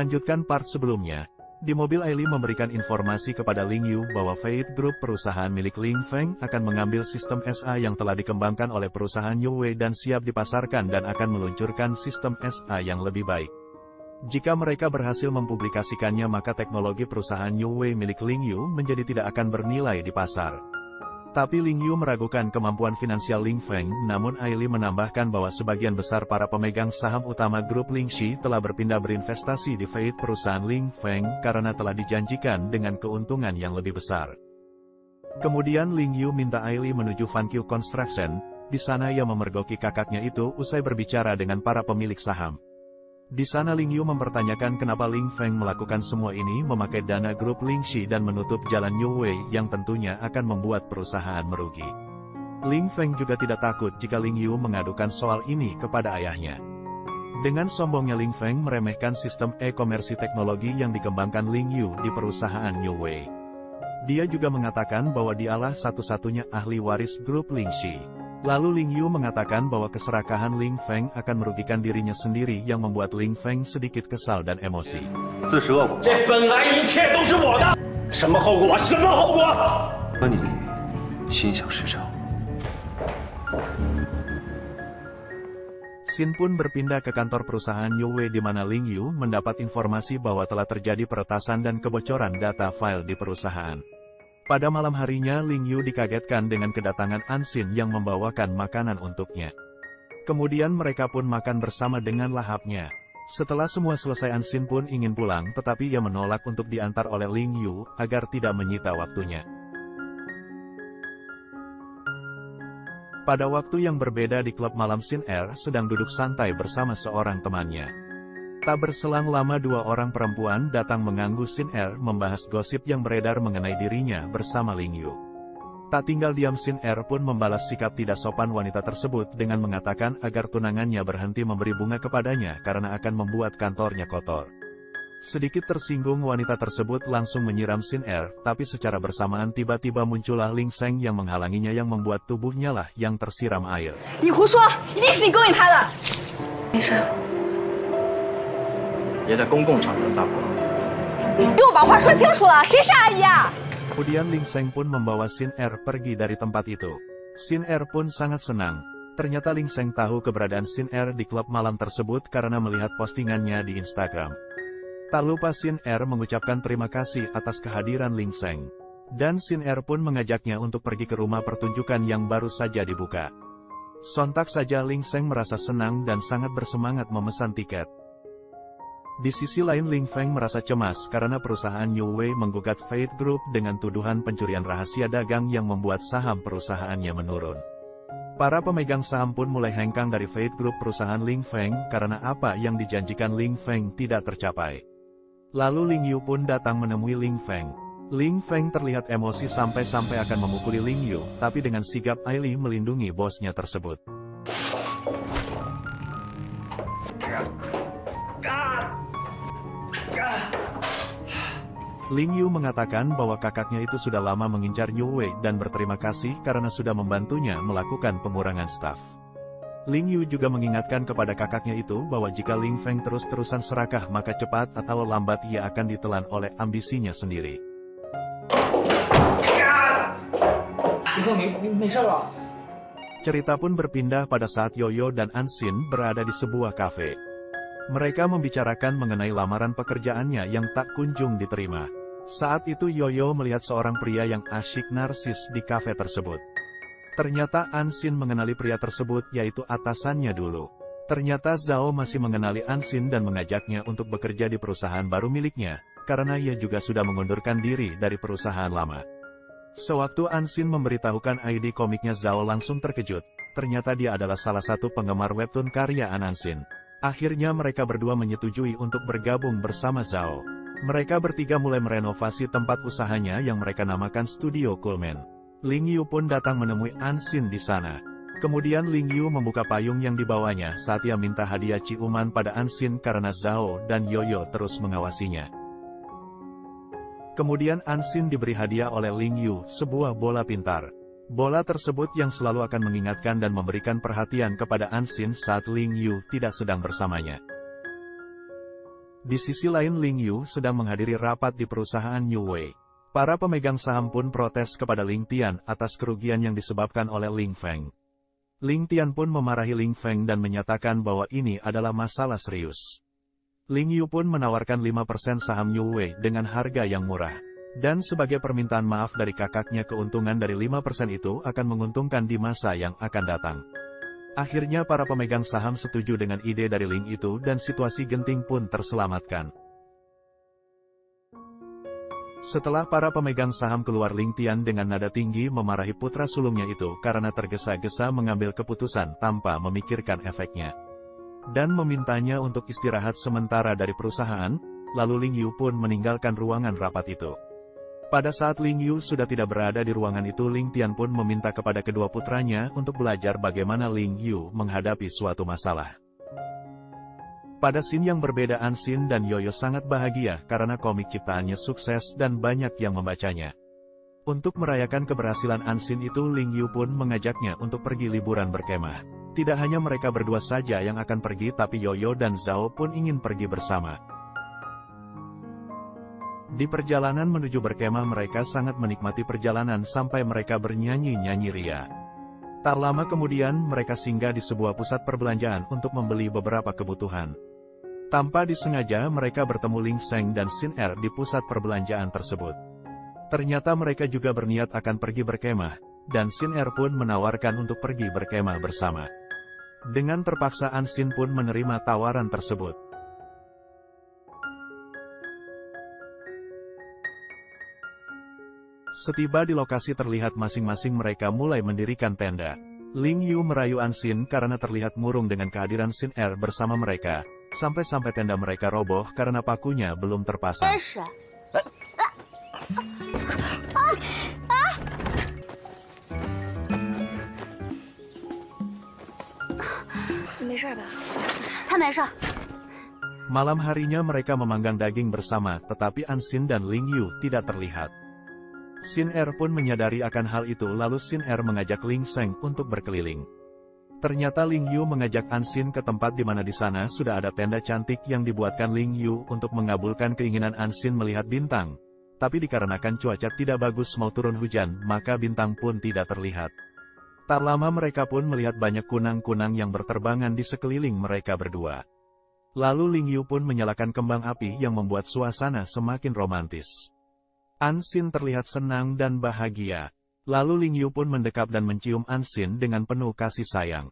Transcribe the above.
Melanjutkan part sebelumnya, di mobil Ailey memberikan informasi kepada Ling Yu bahwa Fate Group perusahaan milik Ling Feng akan mengambil sistem SA yang telah dikembangkan oleh perusahaan Yue dan siap dipasarkan dan akan meluncurkan sistem SA yang lebih baik. Jika mereka berhasil mempublikasikannya maka teknologi perusahaan Yue milik Ling Yu menjadi tidak akan bernilai di pasar. Tapi Ling Yu meragukan kemampuan finansial Ling Feng, namun Ailey menambahkan bahwa sebagian besar para pemegang saham utama grup Lingxi telah berpindah berinvestasi di Fate perusahaan Ling Feng karena telah dijanjikan dengan keuntungan yang lebih besar. Kemudian Ling Yu minta Ailey menuju Vankyu Construction, di sana ia memergoki kakaknya itu usai berbicara dengan para pemilik saham. Di sana Ling Yu mempertanyakan kenapa Ling Feng melakukan semua ini memakai dana grup Lingxi dan menutup jalan Yue yang tentunya akan membuat perusahaan merugi. Ling Feng juga tidak takut jika Ling Yu mengadukan soal ini kepada ayahnya. Dengan sombongnya Ling Feng meremehkan sistem e-komersi teknologi yang dikembangkan Ling Yu di perusahaan Yue. Dia juga mengatakan bahwa dialah satu-satunya ahli waris grup Lingxi. Lalu Ling Yu mengatakan bahwa keserakahan Ling Feng akan merugikan dirinya sendiri yang membuat Ling Feng sedikit kesal dan emosi. Sin pun berpindah ke kantor perusahaan Yue di mana Ling Yu mendapat informasi bahwa telah terjadi peretasan dan kebocoran data file di perusahaan. Pada malam harinya Ling Yu dikagetkan dengan kedatangan Ansin yang membawakan makanan untuknya. Kemudian mereka pun makan bersama dengan lahapnya. Setelah semua selesai Ansin pun ingin pulang tetapi ia menolak untuk diantar oleh Ling Yu agar tidak menyita waktunya. Pada waktu yang berbeda di klub malam Sin Er sedang duduk santai bersama seorang temannya. Tak berselang lama dua orang perempuan datang mengganggu Sin Er membahas gosip yang beredar mengenai dirinya bersama Ling Yu. Tak tinggal diam Sin Er pun membalas sikap tidak sopan wanita tersebut dengan mengatakan agar tunangannya berhenti memberi bunga kepadanya karena akan membuat kantornya kotor. Sedikit tersinggung wanita tersebut langsung menyiram Sin Er, tapi secara bersamaan tiba-tiba muncullah Ling Seng yang menghalanginya yang membuat tubuhnya lah yang tersiram air. Kemudian Ling Seng pun membawa Sin Er pergi dari tempat itu. Sin Er pun sangat senang. Ternyata Ling Seng tahu keberadaan Sin Er di klub malam tersebut karena melihat postingannya di Instagram. Tak lupa Sin Er mengucapkan terima kasih atas kehadiran Ling Seng. Dan Sin Er pun mengajaknya untuk pergi ke rumah pertunjukan yang baru saja dibuka. Sontak saja Ling Seng merasa senang dan sangat bersemangat memesan tiket. Di sisi lain Ling Feng merasa cemas karena perusahaan Yue menggugat Fate Group dengan tuduhan pencurian rahasia dagang yang membuat saham perusahaannya menurun. Para pemegang saham pun mulai hengkang dari Fate Group perusahaan Ling Feng karena apa yang dijanjikan Ling Feng tidak tercapai. Lalu Ling Yu pun datang menemui Ling Feng. Ling Feng terlihat emosi sampai-sampai akan memukuli Ling Yu, tapi dengan sigap Ailey melindungi bosnya tersebut. Ling Yu mengatakan bahwa kakaknya itu sudah lama mengincar Yue dan berterima kasih karena sudah membantunya melakukan pengurangan staf. Ling Yu juga mengingatkan kepada kakaknya itu bahwa jika Ling Feng terus-terusan serakah maka cepat atau lambat ia akan ditelan oleh ambisinya sendiri. Cerita pun berpindah pada saat Yoyo dan Ansin berada di sebuah kafe. Mereka membicarakan mengenai lamaran pekerjaannya yang tak kunjung diterima. Saat itu Yoyo melihat seorang pria yang asyik narsis di kafe tersebut. Ternyata Ansin mengenali pria tersebut yaitu atasannya dulu. Ternyata Zhao masih mengenali Ansin dan mengajaknya untuk bekerja di perusahaan baru miliknya, karena ia juga sudah mengundurkan diri dari perusahaan lama. Sewaktu Ansin memberitahukan ID komiknya Zhao langsung terkejut, ternyata dia adalah salah satu penggemar webtoon karyaan Ansin. Akhirnya mereka berdua menyetujui untuk bergabung bersama Zhao. Mereka bertiga mulai merenovasi tempat usahanya yang mereka namakan Studio Coolman. Ling Yu pun datang menemui Ansin di sana. Kemudian Ling Yu membuka payung yang dibawanya saat ia minta hadiah ciuman pada Ansin karena Zhao dan Yoyo terus mengawasinya. Kemudian Ansin diberi hadiah oleh Ling Yu, sebuah bola pintar. Bola tersebut yang selalu akan mengingatkan dan memberikan perhatian kepada Ansin saat Ling Yu tidak sedang bersamanya. Di sisi lain Ling Yu sedang menghadiri rapat di perusahaan New Way. Para pemegang saham pun protes kepada Ling Tian atas kerugian yang disebabkan oleh Ling Feng. Ling Tian pun memarahi Ling Feng dan menyatakan bahwa ini adalah masalah serius. Ling Yu pun menawarkan 5% saham New Way dengan harga yang murah. Dan sebagai permintaan maaf dari kakaknya, keuntungan dari 5% itu akan menguntungkan di masa yang akan datang. Akhirnya para pemegang saham setuju dengan ide dari Ling itu dan situasi genting pun terselamatkan. Setelah para pemegang saham keluar, Ling Tian dengan nada tinggi memarahi putra sulungnya itu karena tergesa-gesa mengambil keputusan tanpa memikirkan efeknya. Dan memintanya untuk istirahat sementara dari perusahaan, lalu Ling Yu pun meninggalkan ruangan rapat itu. Pada saat Ling Yu sudah tidak berada di ruangan itu, Ling Tian pun meminta kepada kedua putranya untuk belajar bagaimana Ling Yu menghadapi suatu masalah. Pada scene yang berbeda, Ansin dan Yoyo sangat bahagia karena komik ciptaannya sukses dan banyak yang membacanya. Untuk merayakan keberhasilan Ansin itu, Ling Yu pun mengajaknya untuk pergi liburan berkemah. Tidak hanya mereka berdua saja yang akan pergi, tapi Yoyo dan Zhao pun ingin pergi bersama. Di perjalanan menuju berkemah, mereka sangat menikmati perjalanan sampai mereka bernyanyi-nyanyi ria. Tak lama kemudian, mereka singgah di sebuah pusat perbelanjaan untuk membeli beberapa kebutuhan. Tanpa disengaja, mereka bertemu Ling Sheng dan Xin Er di pusat perbelanjaan tersebut. Ternyata mereka juga berniat akan pergi berkemah, dan Xin Er pun menawarkan untuk pergi berkemah bersama. Dengan terpaksa, Ansin pun menerima tawaran tersebut. Setiba di lokasi, terlihat masing-masing mereka mulai mendirikan tenda. Ling Yu merayu Ansin karena terlihat murung dengan kehadiran Xin Er bersama mereka, sampai-sampai tenda mereka roboh karena pakunya belum terpasang. Malam harinya mereka memanggang daging bersama, tetapi Ansin dan Ling Yu tidak terlihat. Xin Er pun menyadari akan hal itu, lalu Xin Er mengajak Ling Sheng untuk berkeliling. Ternyata Ling Yu mengajak Ansin ke tempat di mana di sana sudah ada tenda cantik yang dibuatkan Ling Yu untuk mengabulkan keinginan Ansin melihat bintang. Tapi dikarenakan cuaca tidak bagus, mau turun hujan, maka bintang pun tidak terlihat. Tak lama mereka pun melihat banyak kunang-kunang yang berterbangan di sekeliling mereka berdua. Lalu Ling Yu pun menyalakan kembang api yang membuat suasana semakin romantis. Ansin terlihat senang dan bahagia. Lalu Ling Yu pun mendekap dan mencium Ansin dengan penuh kasih sayang.